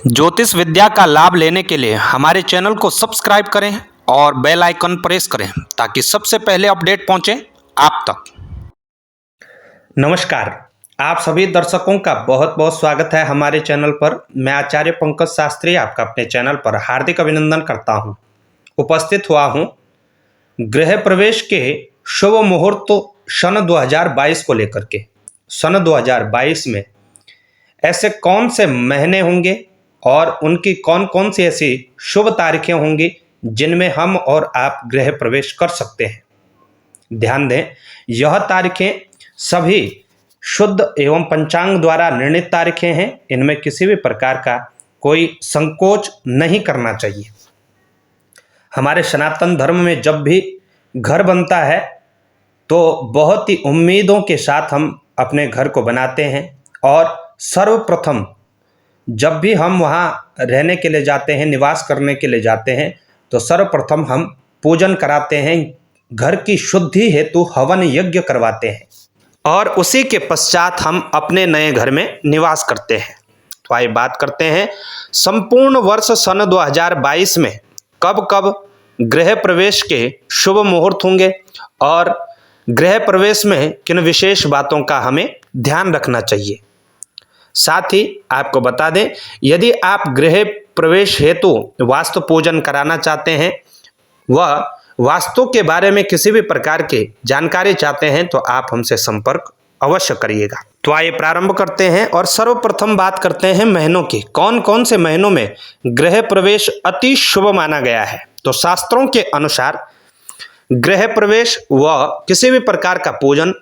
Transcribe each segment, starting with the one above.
ज्योतिष विद्या का लाभ लेने के लिए हमारे चैनल को सब्सक्राइब करें और बेल आइकन प्रेस करें ताकि सबसे पहले अपडेट पहुंचे आप तक। नमस्कार, आप सभी दर्शकों का बहुत बहुत स्वागत है हमारे चैनल पर। मैं आचार्य पंकज शास्त्री आपका अपने चैनल पर हार्दिक अभिनंदन करता हूं। उपस्थित हुआ हूं गृह प्रवेश के शुभ मुहूर्त सन 2022 को लेकर के। सन 2022 में ऐसे कौन से महीने होंगे और उनकी कौन कौन सी ऐसी शुभ तारीखें होंगी जिनमें हम और आप गृह प्रवेश कर सकते हैं। ध्यान दें, यह तारीखें सभी शुद्ध एवं पंचांग द्वारा निर्णित तारीखें हैं। इनमें किसी भी प्रकार का कोई संकोच नहीं करना चाहिए। हमारे सनातन धर्म में जब भी घर बनता है तो बहुत ही उम्मीदों के साथ हम अपने घर को बनाते हैं और सर्वप्रथम जब भी हम वहाँ रहने के लिए जाते हैं, निवास करने के लिए जाते हैं, तो सर्वप्रथम हम पूजन कराते हैं, घर की शुद्धि हेतु हवन यज्ञ करवाते हैं और उसी के पश्चात हम अपने नए घर में निवास करते हैं। तो आइए बात करते हैं संपूर्ण वर्ष सन 2022 में कब कब गृह प्रवेश के शुभ मुहूर्त होंगे और गृह प्रवेश में किन विशेष बातों का हमें ध्यान रखना चाहिए। साथ ही आपको बता दें, यदि आप गृह प्रवेश हेतु वास्तु पूजन कराना चाहते हैं, वह वास्तु के बारे में किसी भी प्रकार की जानकारी चाहते हैं, तो आप हमसे संपर्क अवश्य करिएगा। तो आइए प्रारंभ करते हैं और सर्वप्रथम बात करते हैं महीनों की। कौन कौन से महीनों में गृह प्रवेश अति शुभ माना गया है। तो शास्त्रों के अनुसार गृह प्रवेश व किसी भी प्रकार का पूजन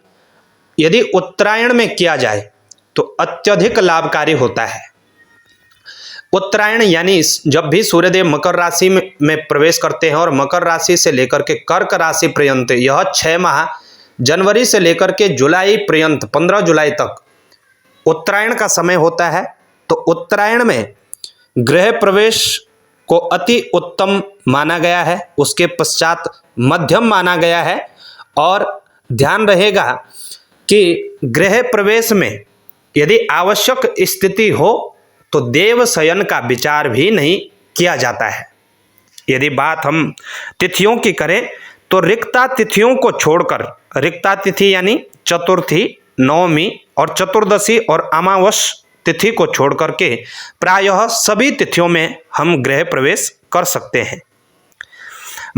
यदि उत्तरायण में किया जाए तो अत्यधिक लाभकारी होता है। उत्तरायण यानी जब भी सूर्यदेव मकर राशि में प्रवेश करते हैं और मकर राशि से लेकर के कर्क राशि पर्यंत यह 6 माह जनवरी से लेकर के जुलाई पर्यंत 15 जुलाई तक उत्तरायण का समय होता है। तो उत्तरायण में गृह प्रवेश को अति उत्तम माना गया है, उसके पश्चात मध्यम माना गया है। और ध्यान रहेगा कि गृह प्रवेश में यदि आवश्यक स्थिति हो तो देव शयन का विचार भी नहीं किया जाता है। यदि बात हम तिथियों की करें तो रिक्ता तिथियों को छोड़कर, रिक्ता तिथि यानी चतुर्थी, नवमी और चतुर्दशी और अमावस तिथि को छोड़कर के प्रायः सभी तिथियों में हम गृह प्रवेश कर सकते हैं।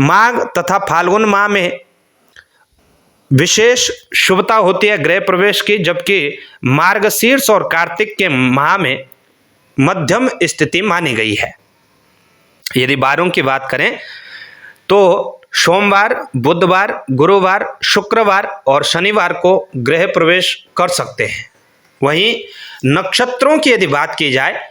माघ तथा फाल्गुन माह में विशेष शुभता होती है गृह प्रवेश की, जबकि मार्गशीर्ष और कार्तिक के माह में मध्यम स्थिति मानी गई है। यदि वारों की बात करें तो सोमवार, बुधवार, गुरुवार, शुक्रवार और शनिवार को गृह प्रवेश कर सकते हैं। वहीं नक्षत्रों की यदि बात की जाए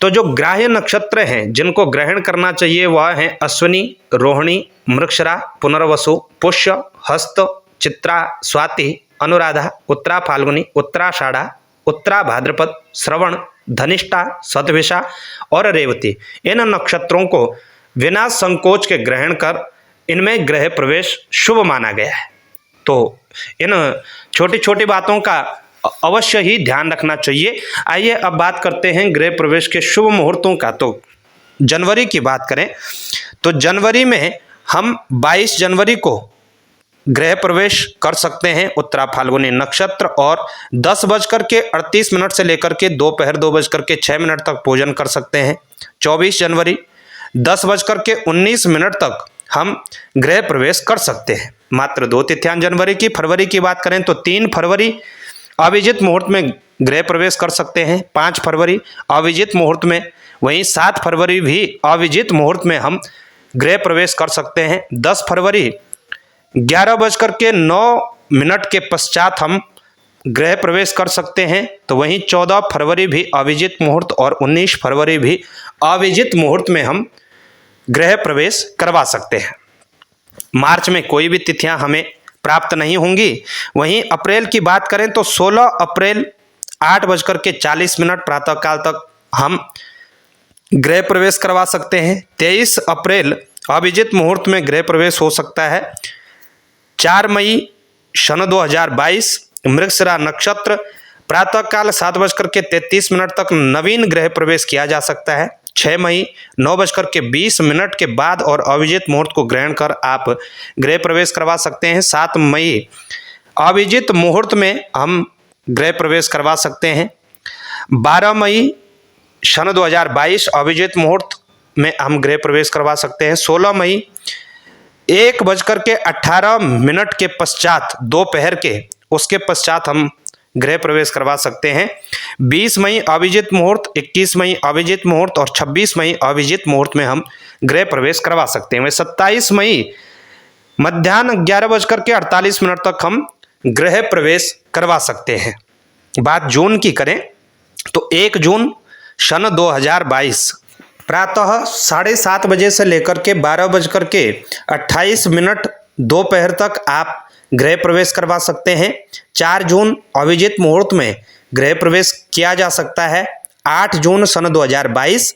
तो जो ग्राह्य नक्षत्र हैं जिनको ग्रहण करना चाहिए वह हैं अश्विनी, रोहिणी, मृगशिरा, पुनर्वसु, पुष्य, हस्त, चित्रा, स्वाति, अनुराधा, उत्तरा फाल्गुनी, उत्तराषाढ़ा, उत्तरा भाद्रपद, श्रवण, धनिष्ठा, शतभिषा और रेवती। इन नक्षत्रों को बिना संकोच के ग्रहण कर इनमें गृह प्रवेश शुभ माना गया है। तो इन छोटी छोटी बातों का अवश्य ही ध्यान रखना चाहिए। आइए अब बात करते हैं गृह प्रवेश के शुभ मुहूर्तों का। तो जनवरी की बात करें तो जनवरी में हम 22 जनवरी को गृह प्रवेश कर सकते हैं। उत्तरा फाल्गुनी नक्षत्र और 10:38 से लेकर के दोपहर 2:06 तक पूजन कर सकते हैं। 24 जनवरी 10:19 तक हम गृह प्रवेश कर सकते हैं। मात्र 2 तिथियां जनवरी की। फरवरी की बात करें तो 3 फरवरी अभिजित मुहूर्त में गृह प्रवेश कर सकते हैं। 5 फरवरी अभिजित मुहूर्त में, वहीं 7 फरवरी भी अभिजित मुहूर्त में हम गृह प्रवेश कर सकते हैं। 10 फरवरी 11:09 के पश्चात हम गृह प्रवेश कर सकते हैं। तो वहीं 14 फरवरी भी अभिजित मुहूर्त और 19 फरवरी भी अभिजित मुहूर्त में हम गृह प्रवेश करवा सकते हैं। मार्च में कोई भी तिथियां हमें प्राप्त नहीं होंगी। वहीं अप्रैल की बात करें तो 16 अप्रैल 8:40 प्रातःकाल तक हम गृह प्रवेश करवा सकते हैं। 23 अप्रैल अभिजित मुहूर्त में गृह प्रवेश हो सकता है। 4 मई सन 2022 मृगशिरा नक्षत्र प्रातःकाल 7:33 तक नवीन गृह प्रवेश किया जा सकता है। 6 मई 9:20 के बाद और अभिजित मुहूर्त को ग्रहण कर आप गृह प्रवेश करवा सकते हैं। 7 मई अभिजित मुहूर्त में हम गृह प्रवेश करवा सकते हैं। 12 मई सन 2022 अभिजित मुहूर्त में हम गृह प्रवेश करवा सकते हैं। 16 मई 1:18 के पश्चात दोपहर के उसके पश्चात हम गृह प्रवेश करवा सकते हैं। 20 मई अभिजित मुहूर्त, 21 मई अभिजित मुहूर्त और 26 मई अभिजित मुहूर्त में हम गृह प्रवेश करवा सकते हैं। 27 मई मध्याह्न 11:48 तक हम गृह प्रवेश करवा सकते हैं। बात जून की करें तो 1 जून सन 2022 प्रातः 7:30 बजे से लेकर के 12:28 दोपहर तक आप गृह प्रवेश करवा सकते हैं। 4 जून अभिजित मुहूर्त में गृह प्रवेश किया जा सकता है। 8 जून सन 2022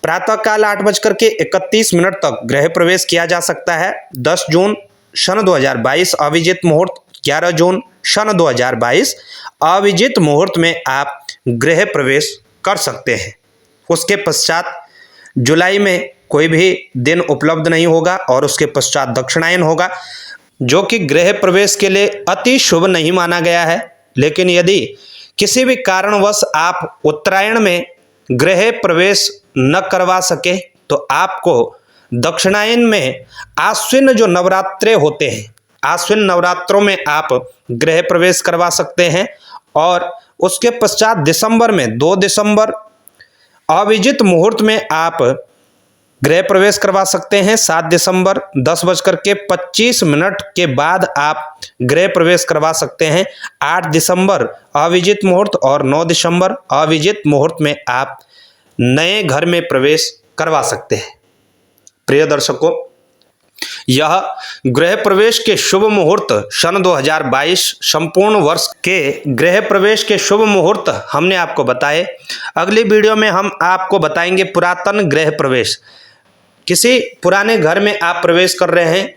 प्रातःकाल 8:31 तक गृह प्रवेश किया जा सकता है। 10 जून सन 2022 अभिजित मुहूर्त, 11 जून सन 2022 अभिजित मुहूर्त में आप गृह प्रवेश कर सकते हैं। उसके पश्चात जुलाई में कोई भी दिन उपलब्ध नहीं होगा और उसके पश्चात दक्षिणायन होगा, जो कि गृह प्रवेश के लिए अति शुभ नहीं माना गया है। लेकिन यदि किसी भी कारणवश आप उत्तरायण में गृह प्रवेश न करवा सके तो आपको दक्षिणायन में आश्विन जो नवरात्रे होते हैं, आश्विन नवरात्रों में आप गृह प्रवेश करवा सकते हैं। और उसके पश्चात दिसंबर में 2 दिसंबर अभिजित मुहूर्त में आप गृह प्रवेश करवा सकते हैं। 7 दिसंबर 10:25 के बाद आप गृह प्रवेश करवा सकते हैं। 8 दिसंबर अभिजित मुहूर्त और 9 दिसंबर अभिजित मुहूर्त में आप नए घर में प्रवेश करवा सकते हैं। प्रिय दर्शकों, यह गृह प्रवेश के शुभ मुहूर्त सन 2022 संपूर्ण वर्ष के गृह प्रवेश के शुभ मुहूर्त हमने आपको बताए। अगली वीडियो में हम आपको बताएंगे पुरातन गृह प्रवेश। किसी पुराने घर में आप प्रवेश कर रहे हैं,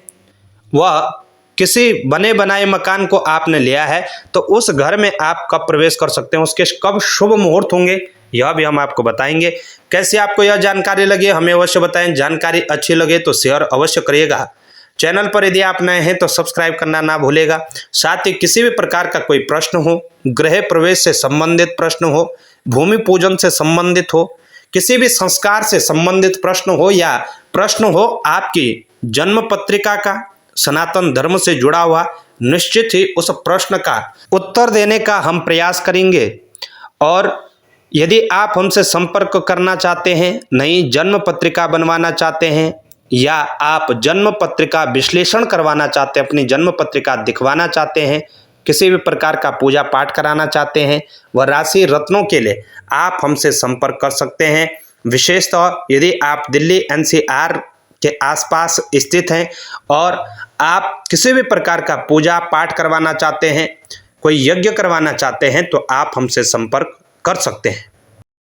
वह किसी बने बनाए मकान को आपने लिया है, तो उस घर में आप कब प्रवेश कर सकते हैं, उसके कब शुभ मुहूर्त होंगे, यह भी हम आपको बताएंगे। कैसे आपको यह जानकारी लगी हमें अवश्य बताएं। जानकारी अच्छी लगे तो शेयर अवश्य करिएगा। चैनल पर यदि आप नए हैं तो सब्सक्राइब करना ना भूलेगा। साथ ही किसी भी प्रकार का कोई प्रश्न हो, गृह प्रवेश से संबंधित प्रश्न हो, भूमि पूजन से संबंधित हो, किसी भी संस्कार से संबंधित प्रश्न हो या प्रश्न हो आपकी जन्म पत्रिका का, सनातन धर्म से जुड़ा हुआ, निश्चित ही उस प्रश्न का उत्तर देने का हम प्रयास करेंगे। और यदि आप हमसे संपर्क करना चाहते हैं, नई जन्म पत्रिका बनवाना चाहते हैं या आप जन्म पत्रिका विश्लेषण करवाना चाहते हैं, अपनी जन्म पत्रिका दिखवाना चाहते हैं, किसी भी प्रकार का पूजा पाठ कराना चाहते हैं, व राशि रत्नों के लिए आप हमसे संपर्क कर सकते हैं। विशेषतः यदि आप दिल्ली NCR के आसपास स्थित हैं और आप किसी भी प्रकार का पूजा पाठ करवाना चाहते हैं, कोई यज्ञ करवाना चाहते हैं, तो आप हमसे संपर्क कर सकते हैं।